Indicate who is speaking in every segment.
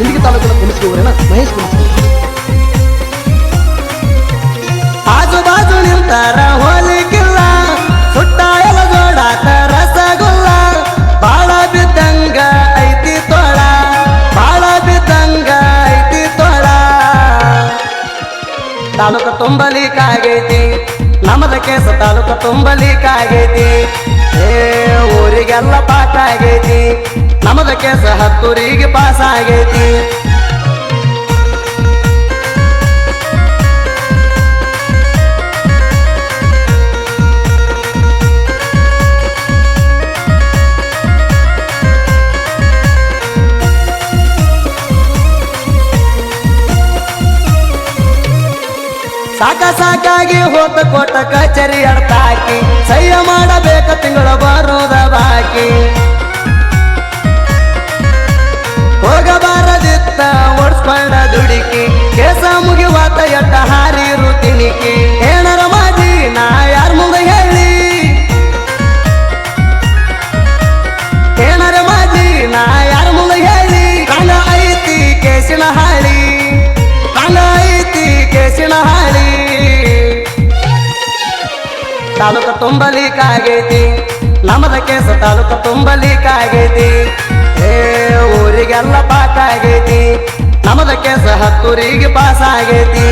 Speaker 1: ಸಿಂದಗಿ ತಾಲೂಕಿನ ಕುಣಿಸ್ಗಿ ಊರಿನ ಮಹೇಶ್ ಕುಣಿಸ್ಗಿ.
Speaker 2: ಆಜು ಬಾಜು ನಿಂತಾರ ಹೋಲಿಕಿಲ್ಲ, ಸುಟ್ಟ ಎಲ ಜೋಡಾತ ರಸಗುಲ್ಲ. ಬಾಳ ಬಿದ್ದಂಗ ಐತಿ ತೋಳ, ಬಾಳ ಬಿದ್ದಂಗ ಐತಿ ತೋಳ. ತಾಲೂಕ ತುಂಬಲಿಕ್ಕಾಗೈತಿ ನಮ್ಮದ ಕೇಸ, ತಾಲೂಕ ತುಂಬಲಿಕ್ಕಾಗೈತಿ. ಊರಿಗೆಲ್ಲ ಪಾಠ ಆಗೈತಿ, ನಮ್ಮದ ಕೇಸ ಹತ್ತೂರಿಗೆ ಪಾಸ್ ಆಗೈತಿ. ಸಾಕಾಗಿ ಹೋತ ಕೋಟ ಕಚೇರಿ ಅಡ್ತಾಕಿ, ಸಹ್ಯ ಮಾಡಬೇಕ ತಿಂಗಳ ಬರೋದ ಬಾಕಿ. ಹೋಗಬಾರದಿತ್ತ ಓಡಿಸ್ಕೊಂಡ ದುಡುಕಿ, ಕೇಸ ಮುಗಿವಾತ ಎಟ್ಟ ಹಾರಿರು ತಿಣಿಕಿ. ಏನಾರ ಮಾಜಿ ನಾ ಯಾರ ಮುಂದೆ ಹೇಳಿ, ಏನಾರ ಮಾಜಿ ನಾ ಯಾರ ಮುಂದೆ ಹೇಳಿ. ಕಾಲ ಐತಿ ಕೇಸಿನ ಹಾಳಿ, ಕಾಲ ಐತಿ ಕೇಸಿನ ಹಾಳಿ. ತಾಲೂಕ ತುಂಬಲಿಕ್ಕಾಗೈತಿ ನಮ್ಮದ ಕೇಸ, ತಾಲೂಕ ತುಂಬಲಿಕ್ಕಾಗೈತಿ. ಊರಿಗೆಲ್ಲ ಪಾಠ ಆಗೈತಿ, ನಮ್ಮದ ಕೇಸ ಹತ್ತೂರಿಗೆ ಪಾಸ್ ಆಗೈತಿ.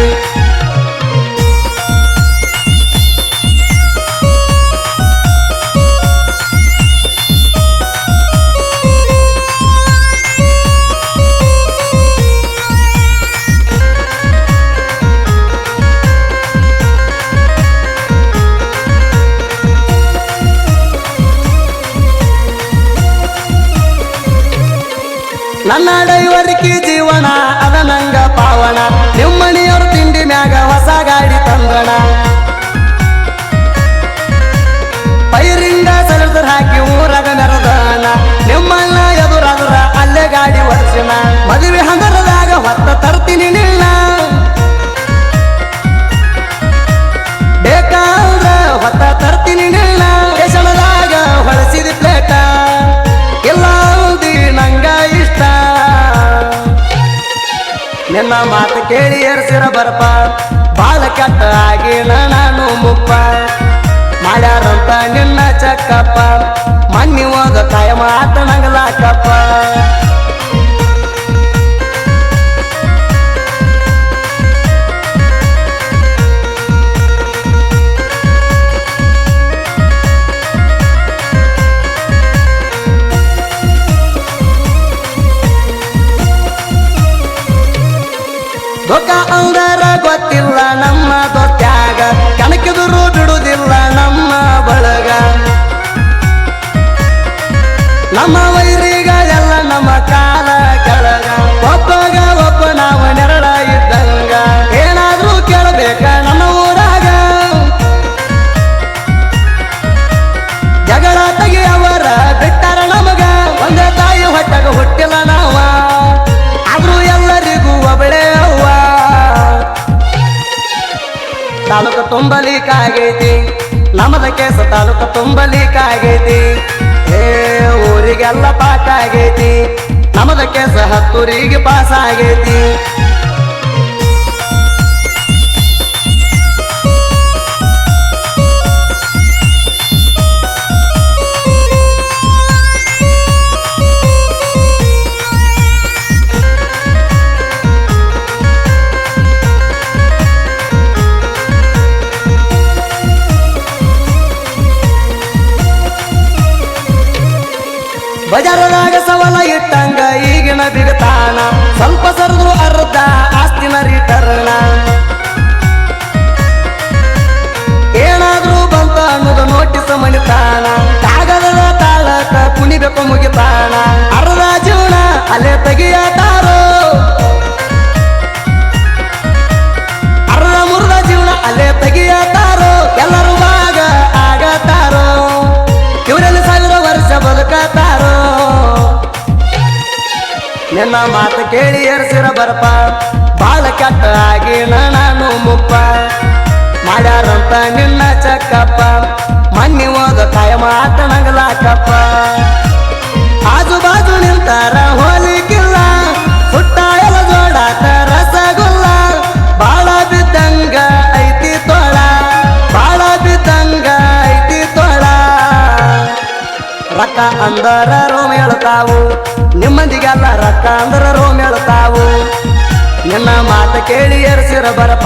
Speaker 2: ನನ್ನ ಡೈವರ್ಕಿ ಜೀವನ ಅದ ನಂಗ ಪಾವನ, ನಿಮ್ಮಣಿಯವ್ರ ತಿಂಡಿ ಮ್ಯಾಗ ಹೊಸ ಗಾಡಿ ತಂದಣ. ಪೈರಿಂಗ ಸಲಸರ್ ಹಾಕಿ ಊರಾಗ ಮೆರದನ, ನಿಮ್ಮಣ್ಣ ಎದುರಾದ್ರ ಅಲ್ಲೇ ಗಾಡಿ ವರ್ಷನ. ಮದುವೆ ಹಂಗರದಾಗ ಹೊತ್ತ ತರ್ತೀನಿ ನಿನ್ನ, ಬೇಕಾದ್ರ ಹೊತ್ತ ತರ್ತೀನಿ ನಿನ್ನ. ಸ್ಟೇಷನದಾಗ ಹೊಳಸಿದ ಪ್ಲೇಟ ಇಲ್ಲ ನಂಗ ಇಷ್ಟ. ನಿನ್ನ ಮಾತು ಕೇಳಿ ಏರ್ಸಿರ ಬರ್ಪ, ಬಾಳ ಕೆಟ್ಟ ಆಗಿ ನಾನು ಮುಪ್ಪ. ಮಾಡ್ಯಾರಂತ ನಿನ್ನ ಚಕ್ಕಪ್ಪ, ಮಣ್ಣಿ ಹೋದ ಕಾಯ ಮಾತ ನಂಗಲಾಕಪ್ಪ. ದೊಕ್ಕ ಅಂದರ ಗೊತ್ತಿಲ್ಲ ನಮ್ಮ ದೊತ್ಯಾಗ, ಕಣಕಿದ್ರು ಬಿಡುವುದಿಲ್ಲ ನಮ್ಮ ಬಳಗ. ನಮ್ಮ ವೈರಿಗಳೆಲ್ಲ ನಮ್ಮ ಕಾಲ ಕೆಳಗ, ಒಬ್ಬಗ ಒಬ್ಬ ನಾವು ನೆರಳ ಇದ್ದಂಗ. ಏನಾದ್ರೂ ಕೇಳಬೇಕ ನಮ್ಮ ಊರಾಗ, ಜಗಳ ತೆಗಿಯವರ ಬಿಟ್ಟಾರ ನಮಗ. ಒಂದೇ ತಾಯಿ ಹೊಟ್ಟಗ ಹುಟ್ಟಿಲ್ಲ ನಾವ, ಆದ್ರೂ ಎಲ್ಲರಿಗೂ ಒಬ್ಬಳೇ ಅವ್ವ. ತಾಲೂಕ ತುಂಬಲಿಕ್ಕಾಗೈತಿ ನಮ್ಮದ ಕೇಸ, ತಾಲೂಕ ತುಂಬಲಿಕ್ಕಾಗೈತಿ. ಊರಿಗೆಲ್ಲ ಪಾಠ ಆಗೈತಿ, ನಮ್ಮದ ಕೇಸ ಹತ್ತೂರಿಗೆ ಪಾಸ್ ಆಗೈತಿ. ಬಜಾರದಾಗ ಸವಾಲ ಇಟ್ಟಂಗ ಈಗಿನ ಬಿಗತಾನ, ಸ್ವಲ್ಪ ಸರಿದ್ರು ಅರ್ಧ ಆಸ್ತಿನ ರಿಟರ್ನ. ಏನಾದ್ರೂ ಬಂತ ಅನ್ನೋದು ನೋಟಿಸ್ ಮಣಿತಾನ, ಕಾಗದದ ತಾಳಕ ಕುಣಿಬೇಕು ಮುಗಿತಾನ. ಅರ್ಧ ಜೀವನ ಅಲ್ಲೇ ತೆಗಿಯತಾರೋ, ಅರ್ಧ ಮುರ್ಧ ಜೀವನ ಅಲ್ಲೇ ತೆಗಿಯತಾರೋ. ಎಲ್ಲರೂ ಭಾಗ ಆಗತಾರೋ, ಇವರಲ್ಲಿ 1000 ವರ್ಷ ಬದುಕತಾರೋ. ನಿನ್ನ ಮಾತು ಕೇಳಿ ಏರ್ಸಿರ ಬರ್ಪ, ಬಾಳ ಕೆಟ್ಟ ಆಗಿ ನಾನು ಮುಪ್ಪ. ಮಾಡ್ಯಾರಂತ ನಿನ್ನ ಚಕ್ಕಪ್ಪ, ಮಣ್ಣಿ ಹೋದ ಕಾಯ ಮಾತ ನಂಗಲಾಕಪ್ಪ. ಆಜು ಬಾಜು ನಿಂತಾರ ಹೋಲಿಕಿಲ್ಲ, ಸುಟ್ಟ ರೊಕ್ಕ ಅಂದರ ರೋಮ್ ಹೇಳ್ತಾವು ನಿಮ್ಮಂದಿಗೆಲ್ಲ ರೊಕ್ಕ ಅಂದರ ರೋಮ್ ಹೇಳ್ತಾವು ನಿನ್ನ ಮಾತ ಕೇಳಿ ಎರ್ಸಿರ ಬರಪ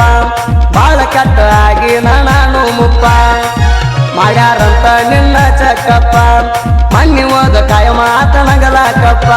Speaker 2: ಬಾಳ ಕೆಟ್ಟ ಆಗಿ ನಾನು ಮುಪ್ಪ ಮಾಡ್ಯಾರಂತ ನಿನ್ನ ಚಕ್ಕಪ್ಪ ಮಣ್ಣಿ ಹೋದ ಕಾಯ ಮಾತನಗಲಾಕಪ್ಪ